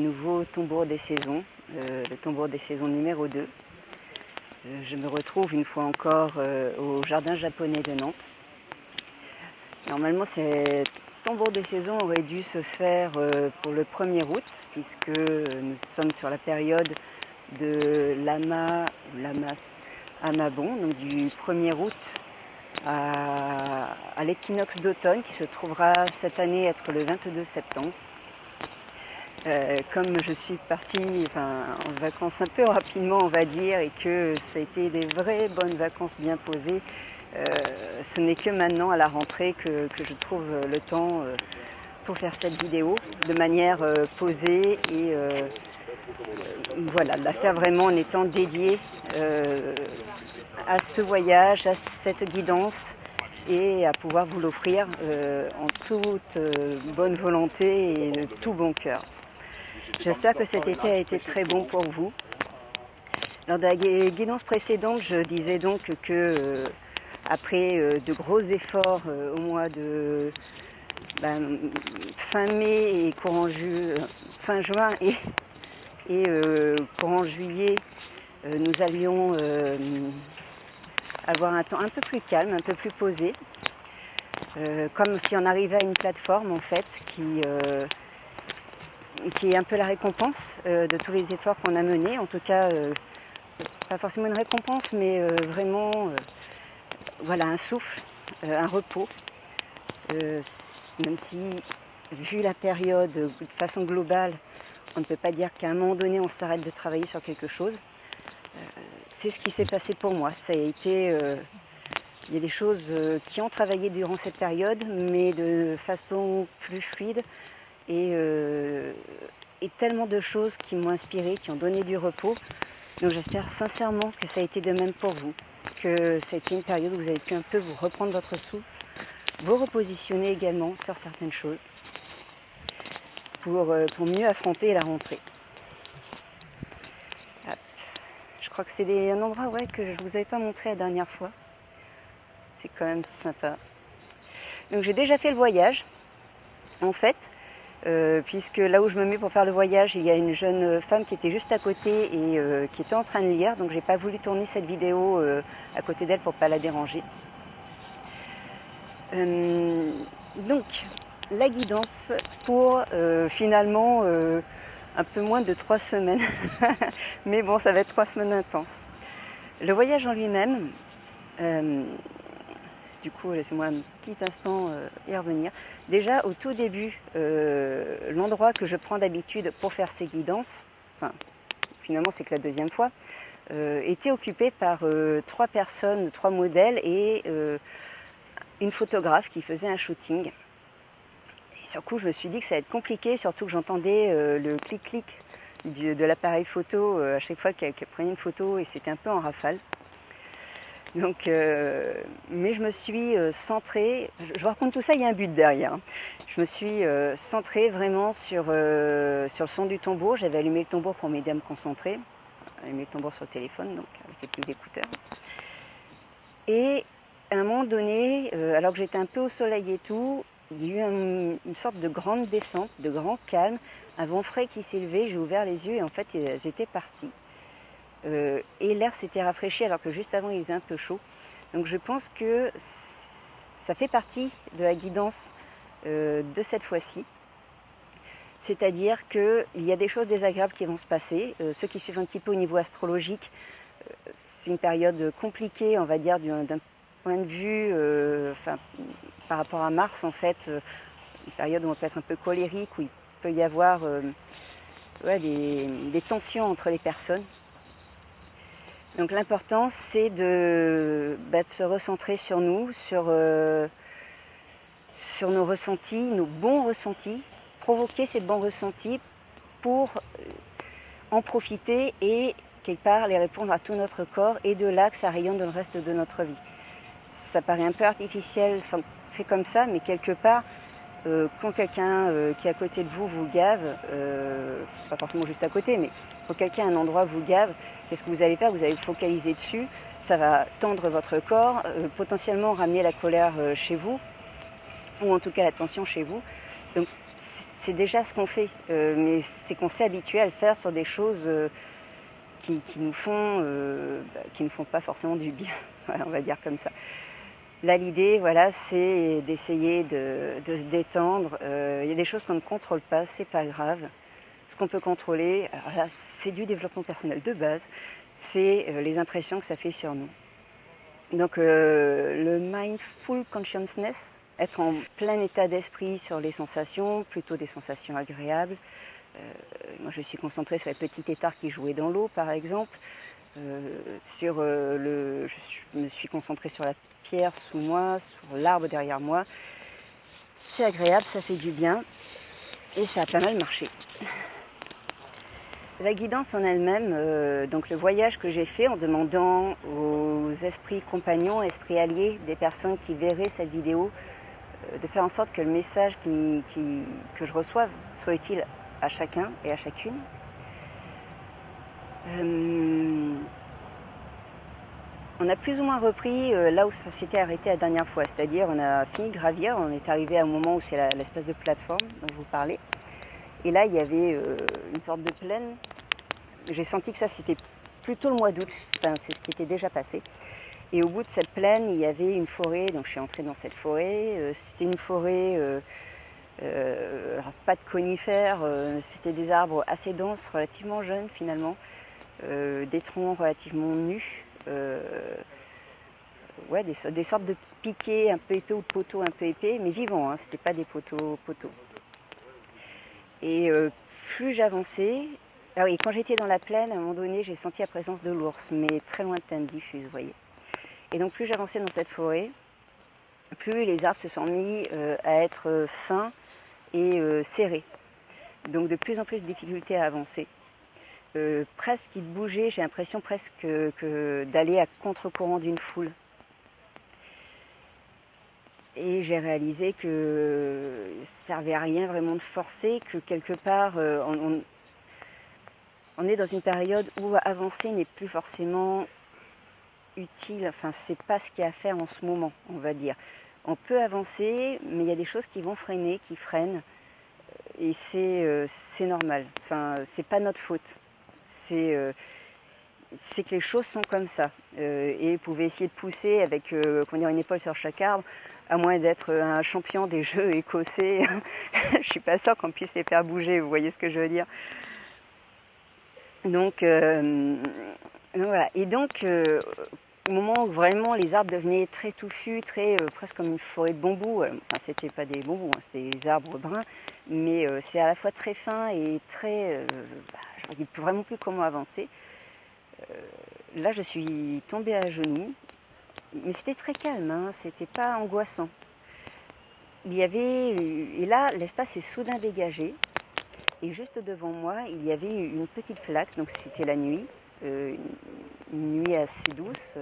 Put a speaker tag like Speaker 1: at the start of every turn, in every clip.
Speaker 1: nouveau Tombour des saisons, le Tombour des saisons numéro 2. Je me retrouve une fois encore au Jardin japonais de Nantes. Normalement, ce Tombour des saisons aurait dû se faire pour le 1er août, puisque nous sommes sur la période de l'ama, ou l'amas amabon, donc du 1er août à l'équinoxe d'automne, qui se trouvera cette année être le 22 septembre. Comme je suis partie en vacances un peu rapidement, on va dire, et que ça a été des vraies bonnes vacances bien posées, ce n'est que maintenant à la rentrée que je trouve le temps pour faire cette vidéo de manière posée et voilà, de la faire vraiment en étant dédiée à ce voyage, à cette guidance et à pouvoir vous l'offrir en toute bonne volonté et de tout bon cœur. J'espère que cet été a été très bon pour vous. Lors de la guidance précédente, je disais donc que après de gros efforts au mois de fin mai et fin juin et courant juillet, nous allions avoir un temps un peu plus calme, un peu plus posé, comme si on arrivait à une plateforme en fait qui est un peu la récompense de tous les efforts qu'on a menés. En tout cas, pas forcément une récompense, mais vraiment voilà, un souffle, un repos. Même si, vu la période, de façon globale, on ne peut pas dire qu'à un moment donné, on s'arrête de travailler sur quelque chose. C'est ce qui s'est passé pour moi. Ça a été... il y a des choses qui ont travaillé durant cette période, mais de façon plus fluide. Et tellement de choses qui m'ont inspiré, qui ont donné du repos. Donc j'espère sincèrement que ça a été de même pour vous, que ça a été une période où vous avez pu un peu vous reprendre votre souffle, vous repositionner également sur certaines choses pour mieux affronter la rentrée. Je crois que c'est un endroit que je ne vous avais pas montré la dernière fois. C'est quand même sympa. Donc j'ai déjà fait le voyage, en fait. Puisque là où je me mets pour faire le voyage, il y a une jeune femme qui était juste à côté et qui était en train de lire, donc j'ai pas voulu tourner cette vidéo à côté d'elle pour pas la déranger. Donc la guidance pour finalement un peu moins de 3 semaines, mais bon, ça va être 3 semaines intenses. Le voyage en lui-même, du coup, laissez-moi un petit instant y revenir. Déjà, au tout début, l'endroit que je prends d'habitude pour faire ces guidances, finalement c'est que la deuxième fois, était occupé par 3 personnes, 3 modèles et une photographe qui faisait un shooting. Et sur le coup, je me suis dit que ça allait être compliqué, surtout que j'entendais le clic-clic de l'appareil photo à chaque fois qu'elle prenait une photo et c'était un peu en rafale. Donc, mais je me suis centrée, je vous raconte tout ça, il y a un but derrière. Je me suis centrée vraiment sur le son du tambour. J'avais allumé le tambour pour m'aider à me concentrer. Allumé le tambour sur le téléphone, donc avec les petits écouteurs. Et à un moment donné, alors que j'étais un peu au soleil et tout, il y a eu une sorte de grande descente, de grand calme, un vent frais qui s'est levé, j'ai ouvert les yeux et en fait, elles étaient parties. Et l'air s'était rafraîchi alors que juste avant il faisait un peu chaud. Donc je pense que ça fait partie de la guidance de cette fois-ci. C'est-à-dire qu'il y a des choses désagréables qui vont se passer. Ceux qui suivent un petit peu au niveau astrologique, c'est une période compliquée, on va dire, d'un point de vue, par rapport à Mars en fait, une période où on peut être un peu colérique, où il peut y avoir des tensions entre les personnes. Donc l'important c'est de se recentrer sur nous, sur nos ressentis, nos bons ressentis, provoquer ces bons ressentis pour en profiter et quelque part les répondre à tout notre corps et de là que ça rayonne dans le reste de notre vie. Ça paraît un peu artificiel, fait comme ça, mais quelque part, quand quelqu'un qui est à côté de vous vous gave, pas forcément juste à côté, mais quand quelqu'un à un endroit vous gave, qu'est-ce que vous allez faire? Vous allez vous focaliser dessus, ça va tendre votre corps, potentiellement ramener la colère chez vous, ou en tout cas la tension chez vous. Donc c'est déjà ce qu'on fait, mais c'est qu'on s'est habitué à le faire sur des choses qui nous font pas forcément du bien, voilà, on va dire comme ça. Là, l'idée, voilà, c'est d'essayer de se détendre. Il y a des choses qu'on ne contrôle pas, c'est pas grave. Ce qu'on peut contrôler, alors là, c'est du développement personnel de base, c'est les impressions que ça fait sur nous. Donc, le mindful consciousness, être en plein état d'esprit sur les sensations, plutôt des sensations agréables. Moi, je suis concentrée sur les petits têtards qui jouaient dans l'eau, par exemple. Je me suis concentrée sur la pierre sous moi, sur l'arbre derrière moi. C'est agréable, ça fait du bien et ça a pas mal marché. La guidance en elle-même, donc le voyage que j'ai fait en demandant aux esprits compagnons, esprits alliés, des personnes qui verraient cette vidéo, de faire en sorte que le message que je reçoive soit utile à chacun et à chacune. On a plus ou moins repris là où ça s'était arrêté la dernière fois, c'est-à-dire on a fini de gravir, on est arrivé à un moment où c'est l'espèce de plateforme dont je vous parlais, et là il y avait une sorte de plaine. J'ai senti que ça c'était plutôt le mois d'août, enfin, c'est ce qui était déjà passé, et au bout de cette plaine il y avait une forêt, donc je suis entrée dans cette forêt, c'était une forêt, alors pas de conifères, c'était des arbres assez denses, relativement jeunes finalement, des troncs relativement nus. Ouais, des sortes de piquets un peu épais ou de poteaux un peu épais, mais vivants, hein, c'était pas des poteaux. Et plus j'avançais, ah oui, quand j'étais dans la plaine, à un moment donné, j'ai senti la présence de l'ours, mais très lointaine, diffuse, vous voyez. Et donc plus j'avançais dans cette forêt, plus les arbres se sont mis à être fins et serrés. Donc de plus en plus de difficultés à avancer. Presque il bougeait, j'ai l'impression presque d'aller à contre-courant d'une foule. Et j'ai réalisé que ça servait à rien vraiment de forcer, que quelque part on est dans une période où avancer n'est plus forcément utile, enfin c'est pas ce qu'il y a à faire en ce moment, on va dire. On peut avancer, mais il y a des choses qui vont freiner, qui freinent, et c'est normal, enfin c'est pas notre faute. C'est que les choses sont comme ça. Et vous pouvez essayer de pousser avec une épaule sur chaque arbre, à moins d'être un champion des jeux écossais. Je suis pas sûre qu'on puisse les faire bouger, vous voyez ce que je veux dire. Donc voilà. Et donc, au moment où vraiment les arbres devenaient très touffus, presque comme une forêt de bambous, enfin c'était pas des bambous, hein, c'était des arbres bruns, mais c'est à la fois très fin et très... je ne dis vraiment plus comment avancer. Là, je suis tombée à genoux, mais c'était très calme, hein, c'était pas angoissant. Et là, l'espace est soudain dégagé, et juste devant moi, il y avait une petite flaque, donc c'était la nuit, une nuit assez douce.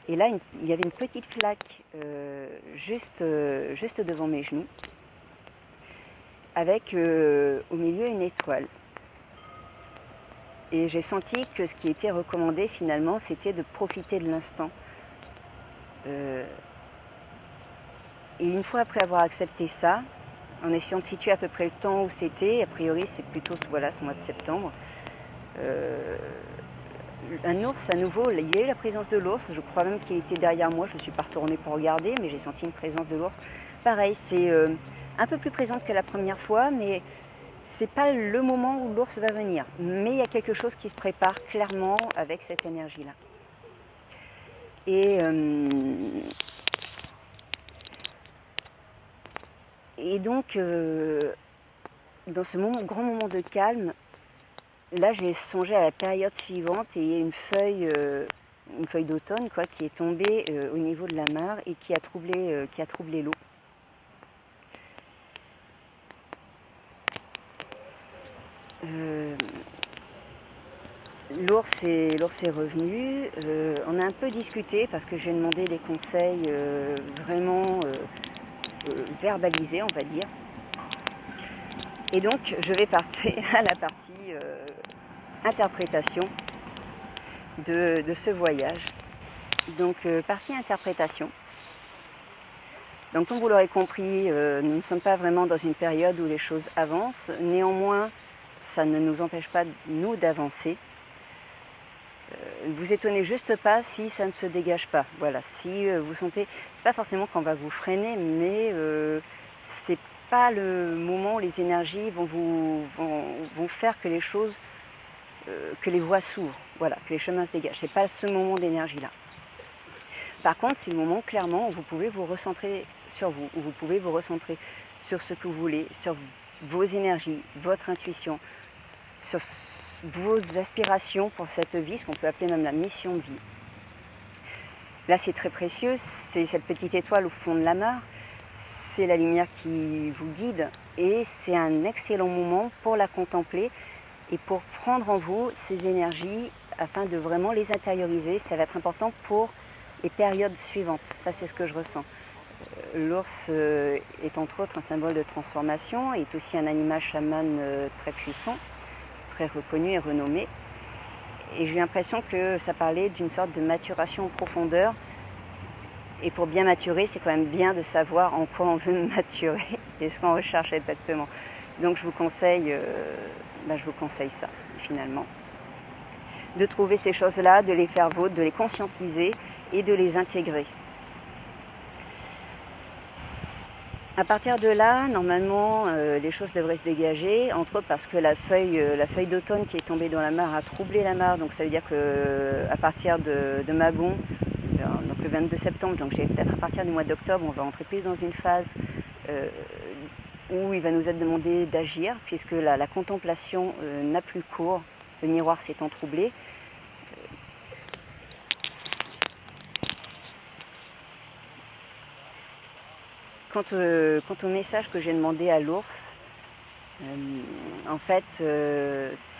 Speaker 1: Et là, il y avait une petite flaque juste devant mes genoux, avec au milieu une étoile. Et j'ai senti que ce qui était recommandé finalement, c'était de profiter de l'instant. Et une fois après avoir accepté ça, en essayant de situer à peu près le temps où c'était, a priori c'est plutôt ce mois de septembre, un ours à nouveau, il y a eu la présence de l'ours, je crois même qu'il était derrière moi, je ne suis pas retournée pour regarder, mais j'ai senti une présence de l'ours. Pareil, c'est un peu plus présente que la première fois, mais c'est pas le moment où l'ours va venir, mais il y a quelque chose qui se prépare clairement avec cette énergie-là. Et donc, dans ce grand moment de calme, là j'ai songé à la période suivante et il y a une feuille d'automne qui est tombée au niveau de la mare et qui a troublé l'eau. L'ours est revenu, on a un peu discuté parce que j'ai demandé des conseils vraiment verbalisés, on va dire. Et donc je vais passer à la partie interprétation de ce voyage. Donc partie interprétation. Donc comme vous l'aurez compris, nous ne sommes pas vraiment dans une période où les choses avancent. Néanmoins, ça ne nous empêche pas, nous, d'avancer. Vous étonnez juste pas si ça ne se dégage pas. Voilà, si vous sentez, c'est pas forcément qu'on va vous freiner, mais c'est pas le moment où les énergies vont faire que les choses, que les voies s'ouvrent, voilà, que les chemins se dégagent. C'est pas ce moment d'énergie-là. Par contre, c'est le moment clairement où vous pouvez vous recentrer sur vous, où vous pouvez vous recentrer sur ce que vous voulez, sur vos énergies, votre intuition, sur vos aspirations pour cette vie, ce qu'on peut appeler même la mission de vie. Là, c'est très précieux, c'est cette petite étoile au fond de la mare, c'est la lumière qui vous guide et c'est un excellent moment pour la contempler et pour prendre en vous ces énergies afin de vraiment les intérioriser. Ça va être important pour les périodes suivantes, ça c'est ce que je ressens. L'ours est entre autres un symbole de transformation, est aussi un animal chaman très puissant, très reconnu et renommé. Et j'ai l'impression que ça parlait d'une sorte de maturation en profondeur. Et pour bien maturer, c'est quand même bien de savoir en quoi on veut maturer et ce qu'on recherche exactement. Donc je vous conseille ça, finalement. De trouver ces choses-là, de les faire vôtres, de les conscientiser et de les intégrer. À partir de là, normalement, les choses devraient se dégager, entre autres parce que la feuille d'automne qui est tombée dans la mare a troublé la mare, donc ça veut dire qu'à partir de Mabon, donc le 22 septembre, donc peut-être à partir du mois d'octobre, on va entrer plus dans une phase où il va nous être demandé d'agir, puisque la contemplation n'a plus cours, le miroir s'étant troublé. Quant au message que j'ai demandé à l'ours, en fait,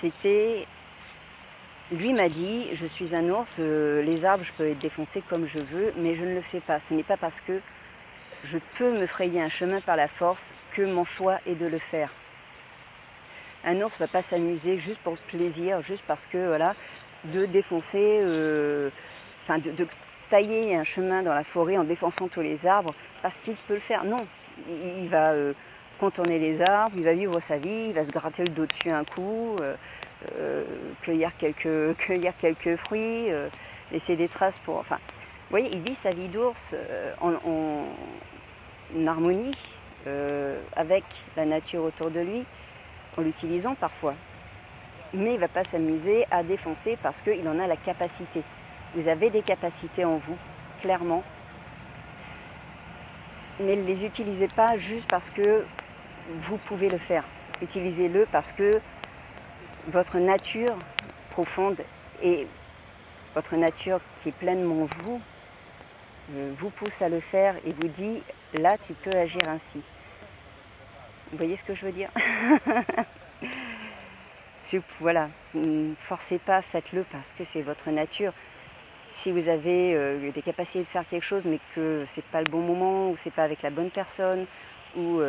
Speaker 1: c'était... Lui m'a dit, je suis un ours, les arbres, je peux les défoncer comme je veux, mais je ne le fais pas. Ce n'est pas parce que je peux me frayer un chemin par la force que mon choix est de le faire. Un ours ne va pas s'amuser juste pour le plaisir, juste parce que, voilà, de défoncer, de tailler un chemin dans la forêt en défonçant tous les arbres, parce qu'il peut le faire. Non, il va contourner les arbres, il va vivre sa vie, il va se gratter le dos dessus un coup, cueillir quelques fruits, laisser des traces pour... Enfin, vous voyez, il vit sa vie d'ours en harmonie avec la nature autour de lui, en l'utilisant parfois. Mais il ne va pas s'amuser à défoncer parce qu'il en a la capacité. Vous avez des capacités en vous, clairement. Mais ne les utilisez pas juste parce que vous pouvez le faire. Utilisez-le parce que votre nature profonde et votre nature qui est pleinement vous, vous pousse à le faire et vous dit, là tu peux agir ainsi. Vous voyez ce que je veux dire? Voilà, ne forcez pas, faites-le parce que c'est votre nature. Si vous avez des capacités de faire quelque chose mais que c'est pas le bon moment ou c'est pas avec la bonne personne ou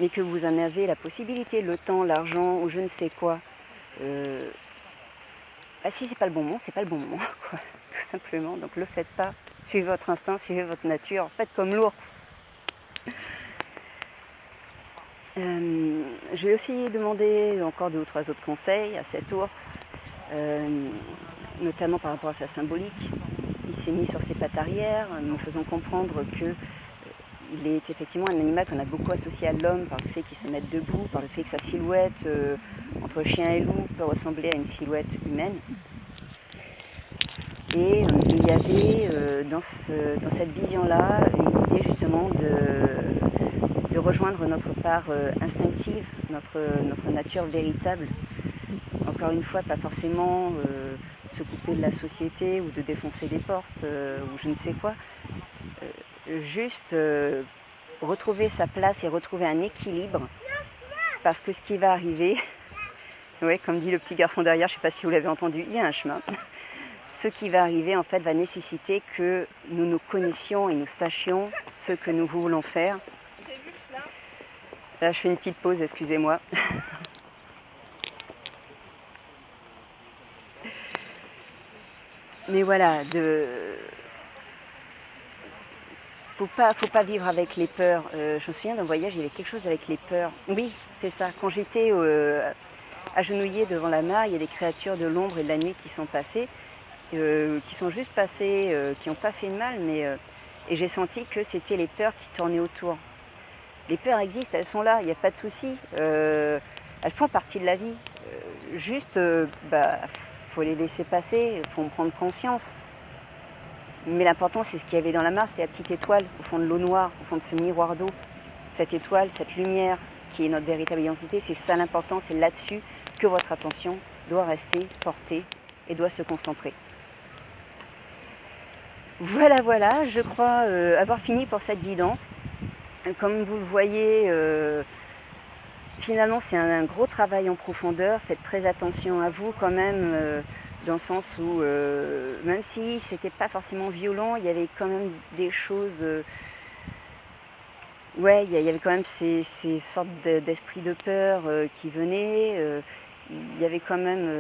Speaker 1: mais que vous en avez la possibilité, le temps, l'argent ou je ne sais quoi, si c'est pas le bon moment, c'est pas le bon moment, quoi, tout simplement. Donc le faites pas, suivez votre instinct, suivez votre nature, faites comme l'ours. Je vais aussi demander encore 2 ou 3 autres conseils à cet ours, notamment par rapport à sa symbolique. Il s'est mis sur ses pattes arrière, me faisant comprendre que il est effectivement un animal qu'on a beaucoup associé à l'homme par le fait qu'il se mette debout, par le fait que sa silhouette entre chien et loup peut ressembler à une silhouette humaine. Et il y avait dans cette vision-là une idée justement de rejoindre notre part instinctive, notre nature véritable. Encore une fois, pas forcément se couper de la société ou de défoncer des portes ou je ne sais quoi. Juste retrouver sa place et retrouver un équilibre, parce que ce qui va arriver, ouais, comme dit le petit garçon derrière, je ne sais pas si vous l'avez entendu, il y a un chemin. Ce qui va arriver en fait va nécessiter que nous nous connaissions et nous sachions ce que nous voulons faire. Là je fais une petite pause, excusez-moi. Mais voilà, faut pas vivre avec les peurs. Je me souviens d'un voyage, il y avait quelque chose avec les peurs. Oui, c'est ça. Quand j'étais agenouillée devant la mare, il y a des créatures de l'ombre et de la nuit qui sont passées, qui sont juste passées, qui n'ont pas fait de mal, mais et j'ai senti que c'était les peurs qui tournaient autour. Les peurs existent, elles sont là, il n'y a pas de souci. Elles font partie de la vie. Juste, faut les laisser passer, faut en prendre conscience. Mais l'important, c'est ce qu'il y avait dans la mare, c'est la petite étoile au fond de l'eau noire, au fond de ce miroir d'eau. Cette étoile, cette lumière qui est notre véritable identité, c'est ça l'important, c'est là-dessus que votre attention doit rester portée et doit se concentrer. Voilà, voilà, je crois avoir fini pour cette guidance. Comme vous le voyez, finalement c'est un gros travail en profondeur. Faites très attention à vous quand même, dans le sens où même si c'était pas forcément violent, il y avait quand même des choses. Ouais, il y avait quand même ces sortes d'esprits de peur qui venaient. Il y avait quand même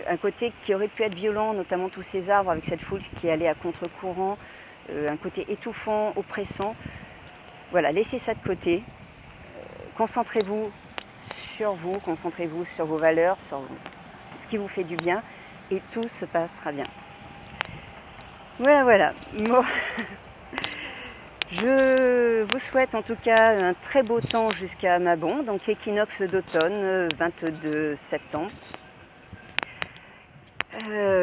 Speaker 1: un côté qui aurait pu être violent, notamment tous ces arbres avec cette foule qui allait à contre-courant, un côté étouffant, oppressant. Voilà, laissez ça de côté. Concentrez-vous sur vos valeurs, sur ce qui vous fait du bien, et tout se passera bien. Voilà, voilà. Bon. Je vous souhaite en tout cas un très beau temps jusqu'à Mabon, donc équinoxe d'automne, 22 septembre.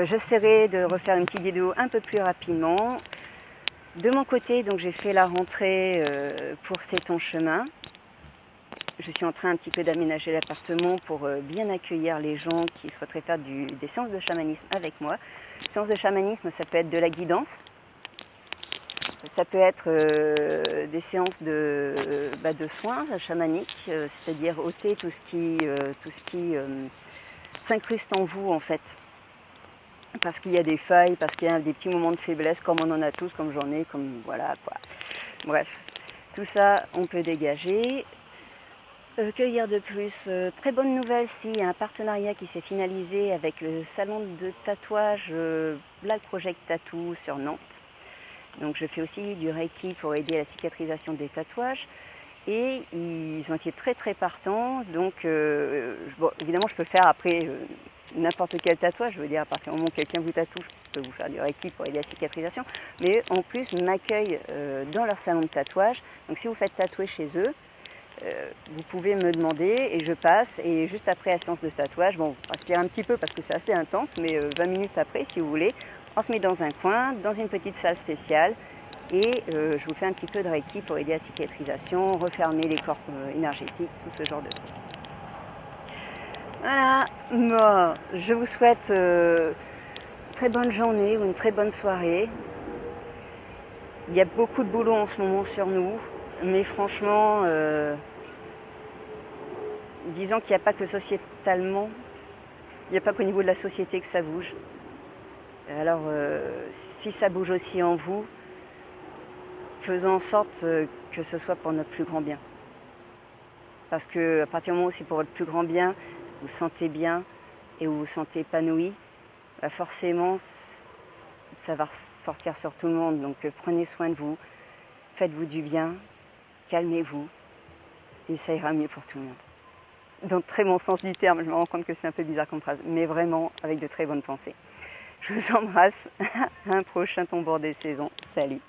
Speaker 1: J'essaierai de refaire une petite vidéo un peu plus rapidement. De mon côté, donc j'ai fait la rentrée pour C'est ton chemin. Je suis en train un petit peu d'aménager l'appartement pour bien accueillir les gens qui souhaiteraient faire des séances de chamanisme avec moi. Séances de chamanisme, ça peut être de la guidance. Ça peut être des séances de soins chamaniques, c'est-à-dire ôter tout ce qui s'incruste en vous en fait. Parce qu'il y a des failles, parce qu'il y a des petits moments de faiblesse, comme on en a tous, comme j'en ai, comme voilà quoi. Bref, tout ça on peut dégager. Que dire de plus? Très bonne nouvelle, si, il y a un partenariat qui s'est finalisé avec le salon de tatouage Black Project Tattoo sur Nantes. Donc je fais aussi du Reiki pour aider à la cicatrisation des tatouages. Et ils ont été très très partants. Donc bon, évidemment je peux faire après n'importe quel tatouage. Je veux dire, à partir du moment où quelqu'un vous tatoue, je peux vous faire du Reiki pour aider à la cicatrisation. Mais en plus m'accueillent dans leur salon de tatouage. Donc si vous faites tatouer chez eux, vous pouvez me demander et je passe. Et juste après la séance de tatouage, bon, on respire un petit peu parce que c'est assez intense, mais 20 minutes après si vous voulez, on se met dans un coin, dans une petite salle spéciale, et je vous fais un petit peu de Reiki pour aider à la cicatrisation, refermer les corps énergétiques, tout ce genre de choses. Voilà, bon, je vous souhaite une très bonne journée ou une très bonne soirée. Il y a beaucoup de boulot en ce moment sur nous, mais franchement, disons qu'il n'y a pas que sociétalement, il n'y a pas qu'au niveau de la société que ça bouge. Alors, si ça bouge aussi en vous, faisons en sorte que ce soit pour notre plus grand bien. Parce que à partir du moment où c'est pour votre plus grand bien, vous vous sentez bien et vous vous sentez épanoui, bah forcément, ça va ressortir sur tout le monde. Donc prenez soin de vous, faites-vous du bien, calmez-vous, et ça ira mieux pour tout le monde. Dans le très bon sens du terme, je me rends compte que c'est un peu bizarre comme phrase, mais vraiment avec de très bonnes pensées. Je vous embrasse, à un prochain tambour des saisons. Salut!